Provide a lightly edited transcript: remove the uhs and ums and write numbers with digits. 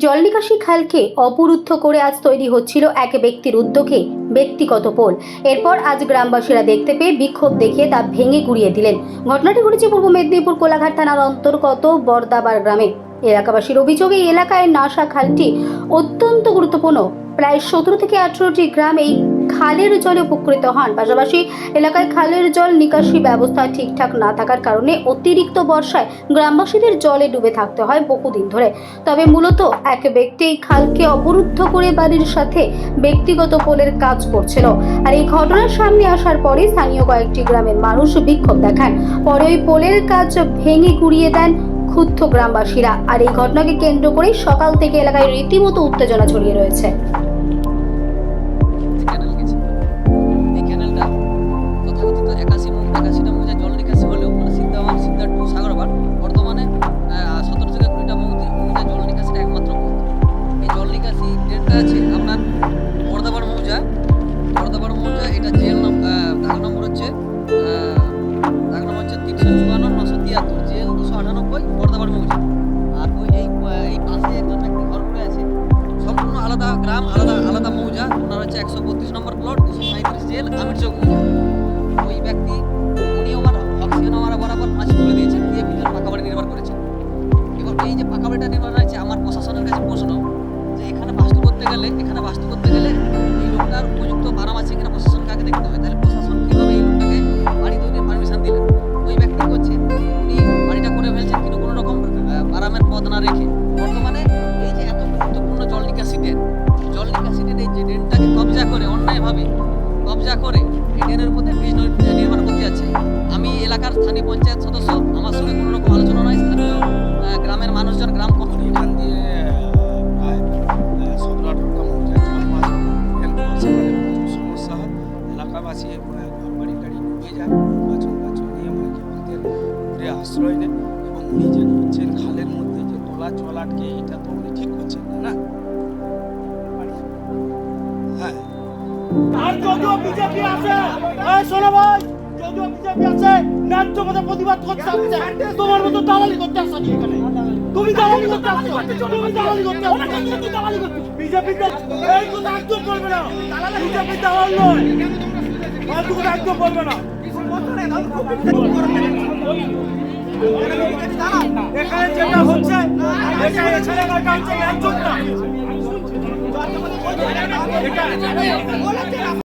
জল নিকাশি খালকে অবরুদ্ধ করে আজ তৈরি হচ্ছিল এক ব্যক্তির উদ্যোগে ব্যক্তিগত পোল। এরপর আজ গ্রামবাসীরা দেখতে পেয়ে বিক্ষোভ দেখিয়ে তা ভেঙে গুড়িয়ে দিলেন। ঘটনাটি ঘটেছে পূর্ব মেদিনীপুর কোলাঘাট থানার অন্তর্গত বর্দাবার গ্রামে। এলাকাবাসীর অভিযোগ, এই এলাকায় নাসা খালটি অত্যন্ত গুরুত্বপূর্ণ। প্রায় 17 থেকে 18টি গ্রাম এই খালের জলে উপকৃত হন। পাশাপাশি এলাকায় খালের জল নিকাশি ব্যবস্থা ঠিকঠাক না থাকার কারণে অতিরিক্ত বর্ষায় গ্রামবাসীদের জলে ডুবে থাকতে হয় বহুদিন ধরে। তবে মূলত এক ব্যক্তি এই খালকে অবরুদ্ধ করে বাড়ির সাথে ব্যক্তিগত পোলের কাজ করছিল। আর এই ঘটনার সামনে আসার পরে স্থানীয় কয়েকটি গ্রামের মানুষ বিক্ষোভ দেখান। পরে ওই পোলের কাজ ভেঙে গুড়িয়ে দেন ক্ষুব্ধ গ্রামবাসীরা। আর এই ঘটনাকে কেন্দ্র করে সকাল থেকে এলাকায় রীতিমতো উত্তেজনা ছড়িয়ে রয়েছে। আছে আপনার বর্দাবার মৌজা এটা জেল দাগ নম্বর হচ্ছে 354-973 জেল 298 বর্দাবার মৌজা। আর ওই এই পাশে একজন ব্যক্তি ঘর করে আছে, সম্পূর্ণ আলাদা গ্রাম, আলাদা মৌজা। ওনার হচ্ছে 132 নম্বর প্লট, 237 জেল আমিরচক মৌজা। ওই ব্যক্তি উনি আমার অক্সিজেন আমার বরাবর 5 তুলে দিয়েছেন, দিয়ে ভিতরে পাকা বাড়ি নির্মাণ করেছেন। এবার এই যে পাকা বাড়িটা নির্মাণ হয়েছে, আমার প্রশাসনের কাছে প্রশ্ন যে এখানে বাস্তু করতে গেলে এই লোকটার উপযুক্ত বারাম আছে কিনা প্রশাসনকে আগে দেখতে হবে। তাহলে প্রশাসন কীভাবে এই লোকটাকে বাড়ি তৈরির পারমিশন দিলেন? ওই ব্যক্তি করছে উনি বাড়িটা করে ফেলছেন, কিন্তু কোনো রকম বারামের পদ না রেখে বর্তমানে এই যে এত গুরুত্বপূর্ণ জল নিকাশি ড্রেন এই যে ড্রেনটাকে অন্যায়ভাবে কবজা করে এই ড্রেনের উপরে ব্রিজ নির্মাণ করতে যাচ্ছে। আমি এলাকার স্থানীয় পঞ্চায়েত সদস্য, আমার সঙ্গে কোনো রকম আলোচনা নয়। স্থানীয় গ্রামের মানুষজন, গ্রাম কমিটি এখান দিয়ে প্রায় 17-18টা মৌজা জল পাস সেখানে প্রচুর সমস্যা হয়। এলাকাবাসী বাড়ি গাড়ি ডুবে যায়, বাছন নিয়ে অনেকে আমাদের ঘুরে আশ্রয় নেয়। এবং উনি যে করছেন খালের মধ্যে যে তোলা জল আটকে, এটা তো উনি ঠিক করছেন না। হ্যাঁ, আর যদিও বিজেপি আছে, শোনো ভাই, যদিও বিজেপি আছে, ন্যায্য কথা প্রতিবাদ করতে আসছে। তোমার মতো দালালি করতে আসছো এখানে, তুমি দালালি করতে আসছো, বিজেপি এই কথা একদম বলবে না। বিজেপি দালাল নয়, ফালতু কথা একদম বলবে না। এখানে যেটা হচ্ছে, এখানে ছেলেমেয়েটা হচ্ছে ন্যায্য না।